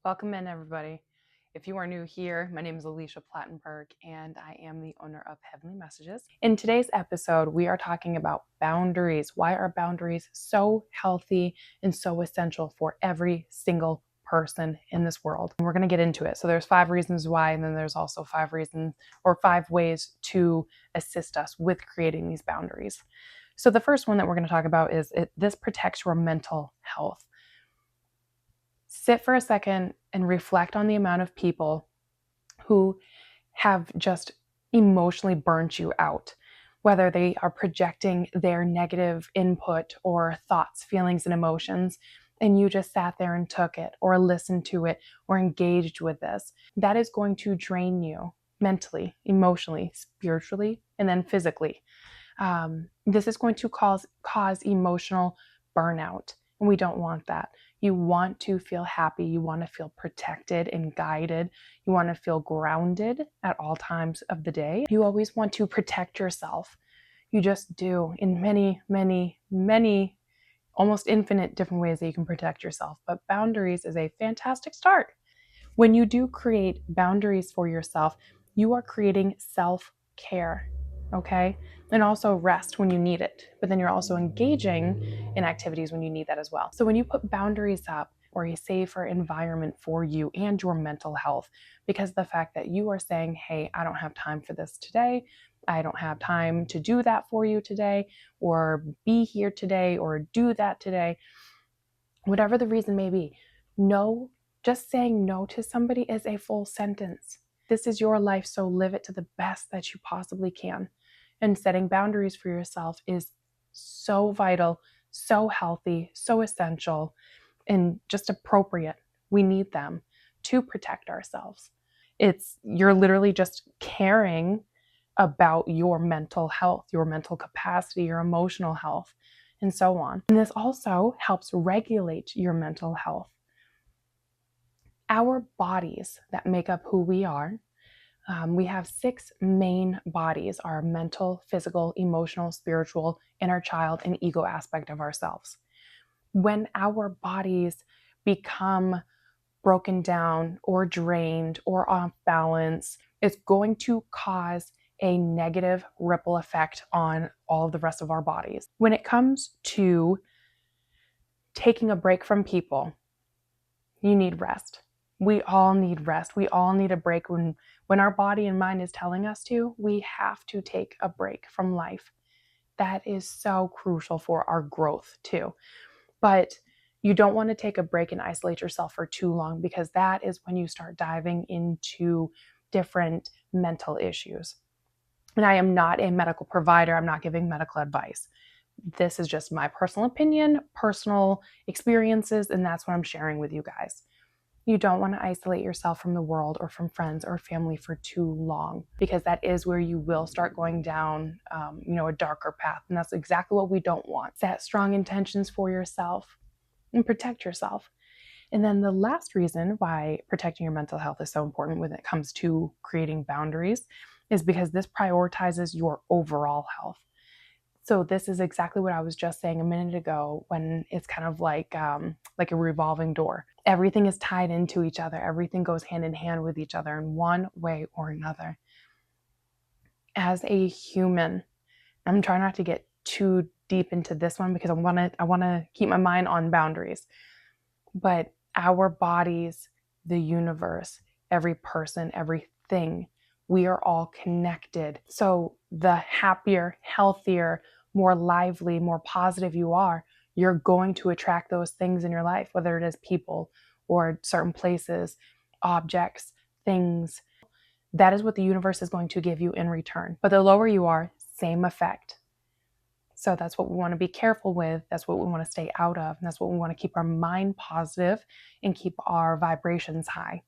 Welcome in, everybody. If you are new here, my name is Alicia Plattenberg, and I am the owner of Heavenly Messages. In today's episode, we are talking about boundaries. Why are boundaries so healthy and so essential for every single person in this world? And we're going to get into it. So there's 5 reasons why, and then there's also 5 reasons or 5 ways to assist us with creating these boundaries. So the first one that we're going to talk about is this protects your mental health. Sit for a second and reflect on the amount of people who have just emotionally burnt you out, whether they are projecting their negative input or thoughts, feelings, and emotions, and you just sat there and took it or listened to it or engaged with this. That is going to drain you mentally, emotionally, spiritually, and then physically. This is going to cause emotional burnout, and we don't want that. You want to feel happy. You want to feel protected and guided. You want to feel grounded at all times of the day. You always want to protect yourself. You just do, in many, many, many, almost infinite different ways that you can protect yourself. But boundaries is a fantastic start. When you do create boundaries for yourself, you are creating self-care, okay? And also rest when you need it. But then you're also engaging in activities when you need that as well. So when you put boundaries up or a safer environment for you and your mental health, because the fact that you are saying, hey, I don't have time for this today, I don't have time to do that for you today, or be here today, or do that today, whatever the reason may be, no, just saying no to somebody is a full sentence. This is your life, so live it to the best that you possibly can. And setting boundaries for yourself is so vital, so healthy, so essential, and just appropriate. We need them to protect ourselves. You're literally just caring about your mental health, your mental capacity, your emotional health, and so on. And this also helps regulate your mental health. Our bodies that make up who we are, we have 6 main bodies: our mental, physical, emotional, spiritual, inner child, and ego aspect of ourselves. When our bodies become broken down or drained or off balance, it's going to cause a negative ripple effect on all of the rest of our bodies. When it comes to taking a break from people, you need rest. We all need rest. We all need a break. When our body and mind is telling us to, we have to take a break from life. That is so crucial for our growth too. But you don't want to take a break and isolate yourself for too long, because that is when you start diving into different mental issues. And I am not a medical provider. I'm not giving medical advice. This is just my personal opinion, personal experiences, and that's what I'm sharing with you guys. You don't want to isolate yourself from the world or from friends or family for too long, because that is where you will start going down, a darker path. And that's exactly what we don't want. Set strong intentions for yourself and protect yourself. And then the last reason why protecting your mental health is so important when it comes to creating boundaries is because this prioritizes your overall health. So this is exactly what I was just saying a minute ago, when it's kind of like a revolving door. Everything is tied into each other. Everything goes hand in hand with each other in one way or another. As a human, I'm trying not to get too deep into this one because I want to keep my mind on boundaries. But our bodies, the universe, every person, everything, we are all connected. So the happier, healthier, more lively, more positive you are, you're going to attract those things in your life, whether it is people or certain places, objects, things. That is what the universe is going to give you in return. But the lower you are, same effect. So that's what we want to be careful with. That's what we want to stay out of. And that's what we want to keep our mind positive and keep our vibrations high.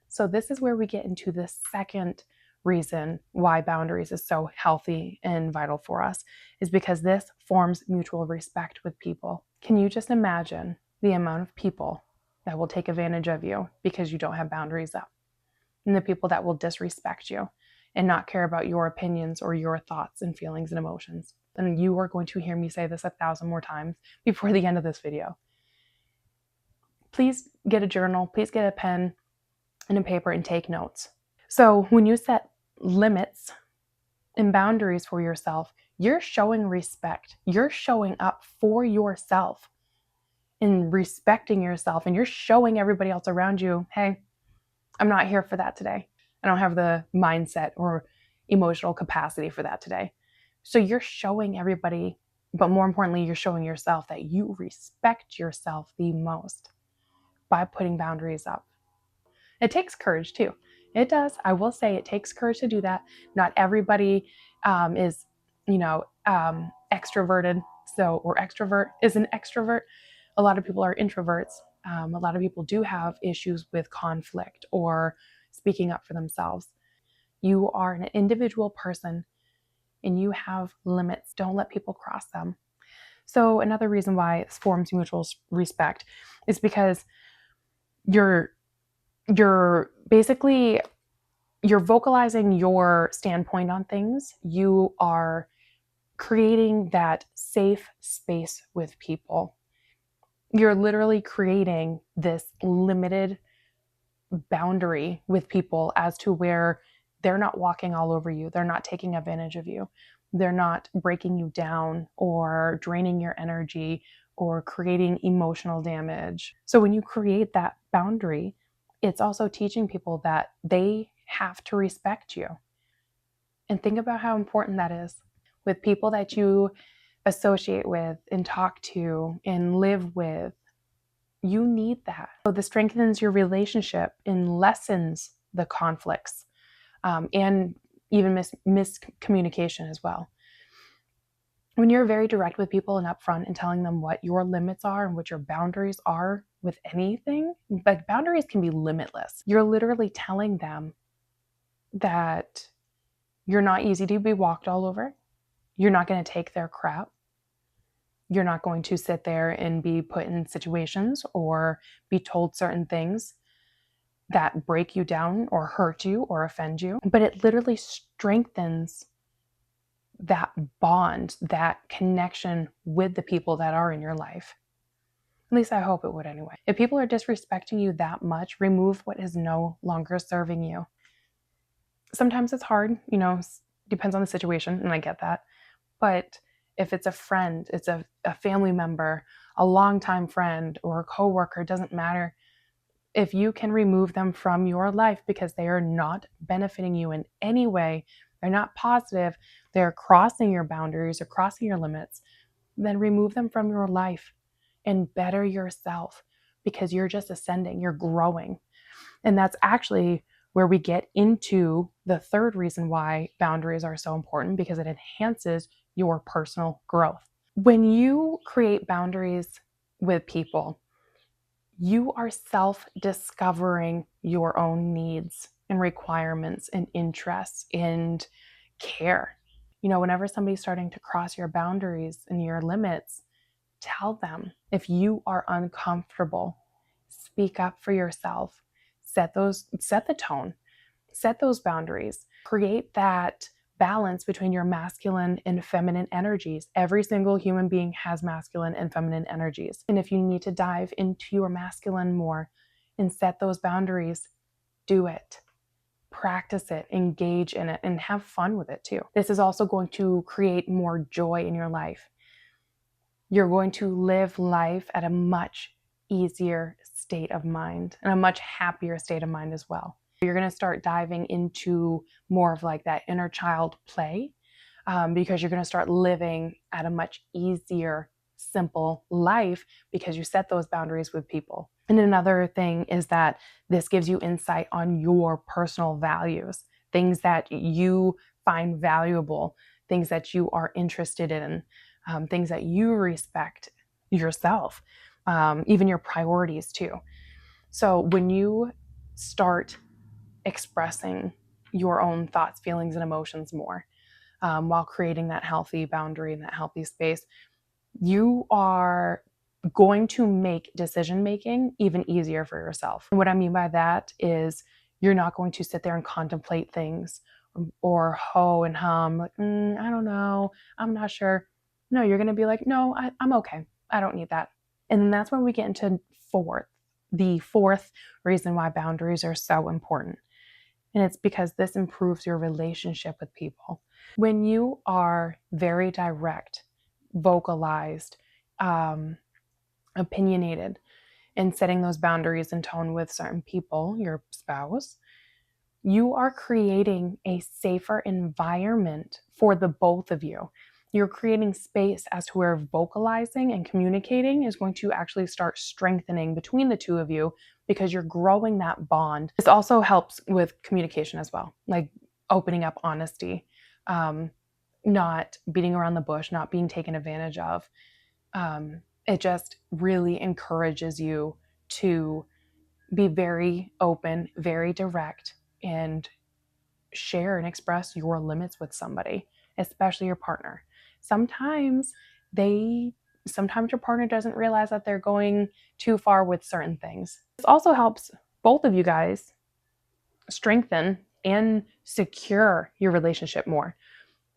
So this is where we get into the second reason why boundaries is so healthy and vital for us, is because this forms mutual respect with people. Can you just imagine the amount of people that will take advantage of you because you don't have boundaries up? And the people that will disrespect you and not care about your opinions or your thoughts and feelings and emotions. And you are going to hear me say this 1,000 more times before the end of this video. please get a journal, please get a pen and a paper and take notes. So when you set limits and boundaries for yourself, you're showing respect. You're showing up for yourself and respecting yourself, and you're showing everybody else around you, hey, I'm not here for that today. I don't have the mindset or emotional capacity for that today. So you're showing everybody, but more importantly, you're showing yourself that you respect yourself the most by putting boundaries up. It takes courage too. It does. I will say it takes courage to do that. Not everybody is, extroverted. Or extrovert is an extrovert. A lot of people are introverts. A lot of people do have issues with conflict or speaking up for themselves. You are an individual person and you have limits. Don't let people cross them. So another reason why it forms mutual respect is because you're basically vocalizing your standpoint on things. You are creating that safe space with people. You're literally creating this limited boundary with people as to where they're not walking all over you. They're not taking advantage of you. They're not breaking you down or draining your energy or creating emotional damage. So when you create that boundary, it's also teaching people that they have to respect you. And think about how important that is with people that you associate with and talk to and live with. You need that. So this strengthens your relationship and lessens the conflicts and even miscommunication as well. When you're very direct with people and upfront and telling them what your limits are and what your boundaries are with anything, but boundaries can be limitless. You're literally telling them that you're not easy to be walked all over. You're not going to take their crap. You're not going to sit there and be put in situations or be told certain things that break you down or hurt you or offend you. But it literally strengthens that bond, that connection with the people that are in your life. At least I hope it would anyway. If people are disrespecting you that much, remove what is no longer serving you. Sometimes it's hard, depends on the situation, and I get that. But if it's a friend, it's a family member, a longtime friend, or a coworker, it doesn't matter. If you can remove them from your life because they are not benefiting you in any way, they're not positive, they're crossing your boundaries or crossing your limits, then remove them from your life and better yourself because you're just ascending, you're growing. And that's actually where we get into the third reason why boundaries are so important, because it enhances your personal growth. When you create boundaries with people, you are self-discovering your own needs and requirements and interests and care. Whenever somebody's starting to cross your boundaries and your limits, tell them. If you are uncomfortable, speak up for yourself. Set the tone, set those boundaries, create that balance between your masculine and feminine energies. Every single human being has masculine and feminine energies. And if you need to dive into your masculine more and set those boundaries, do it. Practice it, engage in it, and have fun with it too. This is also going to create more joy in your life. You're going to live life at a much easier state of mind and a much happier state of mind as well. You're going to start diving into more of like that inner child play because you're going to start living at a much easier, simple life because you set those boundaries with people. And another thing is that this gives you insight on your personal values, things that you find valuable, things that you are interested in, things that you respect yourself, even your priorities too. So when you start expressing your own thoughts, feelings, and emotions more while creating that healthy boundary and that healthy space, you are going to make decision making even easier for yourself. And what I mean by that is you're not going to sit there and contemplate things or ho and hum, like, I don't know, I'm not sure. No, you're going to be like, no, I'm okay. I don't need that. And then that's when we get into fourth. the fourth reason why boundaries are so important. And it's because this improves your relationship with people. When you are very direct, vocalized, opinionated, and setting those boundaries and tone with certain people, your spouse, you are creating a safer environment for the both of you. You're creating space as to where vocalizing and communicating is going to actually start strengthening between the two of you because you're growing that bond. This also helps with communication as well, like opening up honesty, not beating around the bush, not being taken advantage of. It just really encourages you to be very open, very direct, and share and express your limits with somebody, especially your partner. Sometimes sometimes your partner doesn't realize that they're going too far with certain things. This also helps both of you guys strengthen and secure your relationship more,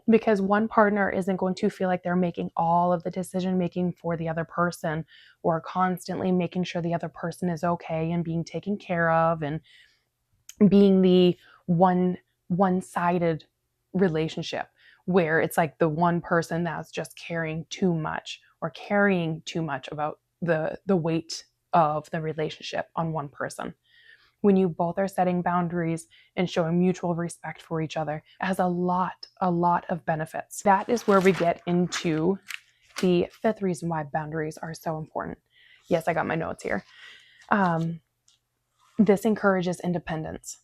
because one partner isn't going to feel like they're making all of the decision making for the other person, or constantly making sure the other person is okay and being taken care of, and being the one-sided relationship where it's like the one person that's just carrying too much or carrying too much about the weight of the relationship on one person. When you both are setting boundaries and showing mutual respect for each other, it has a lot of benefits. That is where we get into the fifth reason why boundaries are so important. Yes, I got my notes here. This encourages independence.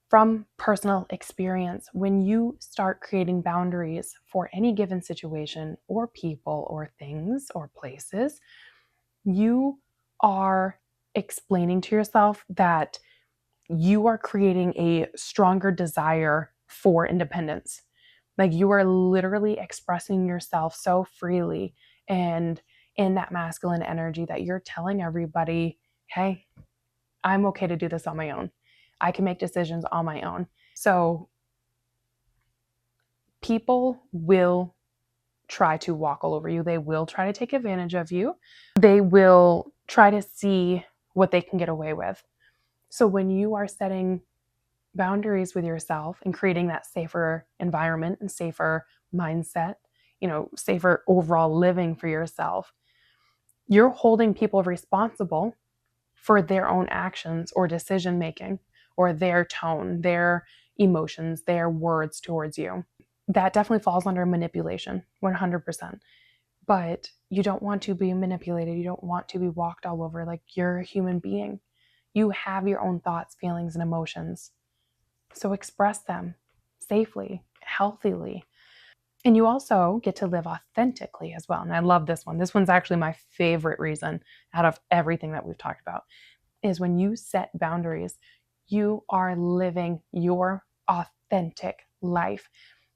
From personal experience, when you start creating boundaries for any given situation or people or things or places, you are explaining to yourself that you are creating a stronger desire for independence. Like, you are literally expressing yourself so freely and in that masculine energy that you're telling everybody, hey, I'm okay to do this on my own. I can make decisions on my own. So people will try to walk all over you. They will try to take advantage of you. They will try to see what they can get away with. So when you are setting boundaries with yourself and creating that safer environment and safer mindset, safer overall living for yourself, you're holding people responsible for their own actions or decision making or their tone, their emotions, their words towards you. That definitely falls under manipulation, 100%. But you don't want to be manipulated. You don't want to be walked all over. Like, you're a human being. You have your own thoughts, feelings, and emotions. So express them safely, healthily. And you also get to live authentically as well. And I love this one. This one's actually my favorite reason out of everything that we've talked about, is when you set boundaries, you are living your authentic life,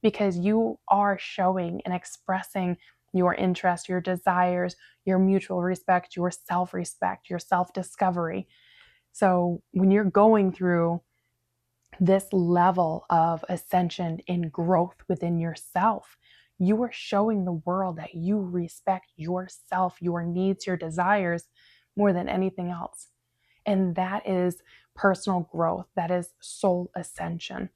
because you are showing and expressing your interest, your desires, your mutual respect, your self-respect, your self-discovery. So when you're going through this level of ascension and growth within yourself, you are showing the world that you respect yourself, your needs, your desires more than anything else. And that is personal growth. That is soul ascension.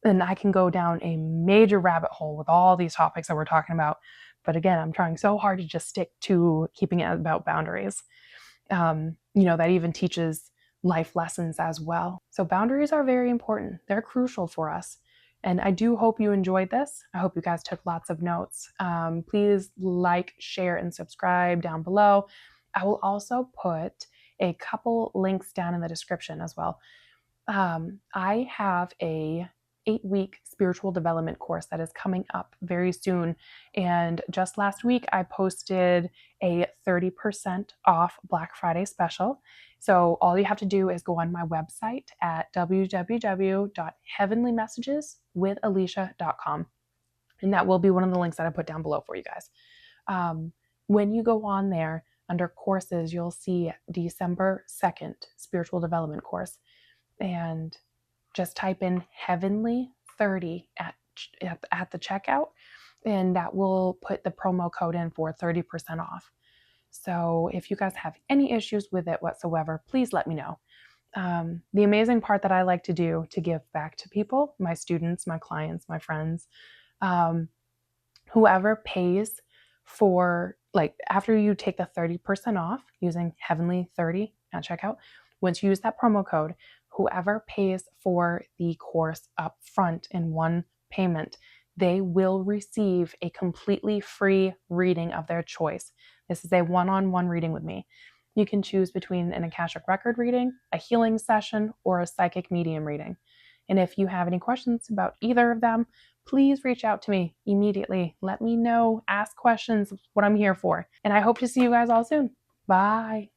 And I can go down a major rabbit hole with all these topics that we're talking about. But again, I'm trying so hard to just stick to keeping it about boundaries. That even teaches life lessons as well. So boundaries are very important. They're crucial for us. And I do hope you enjoyed this. I hope you guys took lots of notes. Please like, share, and subscribe down below. I will also put a couple links down in the description as well. I have a 8-week spiritual development course that is coming up very soon. And just last week, I posted a 30% off Black Friday special. So all you have to do is go on my website at www.heavenlymessageswithalicia.com. And that will be one of the links that I put down below for you guys. When you go on there, under courses, you'll see December 2nd spiritual development course. And just type in Heavenly 30 at the checkout, and that will put the promo code in for 30% off. So if you guys have any issues with it whatsoever, please let me know. The amazing part that I like to do to give back to people, my students, my clients, my friends, whoever pays for, like, after you take the 30% off using Heavenly 30 at checkout, once you use that promo code, whoever pays for the course up front in one payment, they will receive a completely free reading of their choice. This is a one-on-one reading with me. You can choose between an Akashic record reading, a healing session, or a psychic medium reading. And if you have any questions about either of them, please reach out to me immediately. Let me know, ask questions, what I'm here for. And I hope to see you guys all soon. Bye.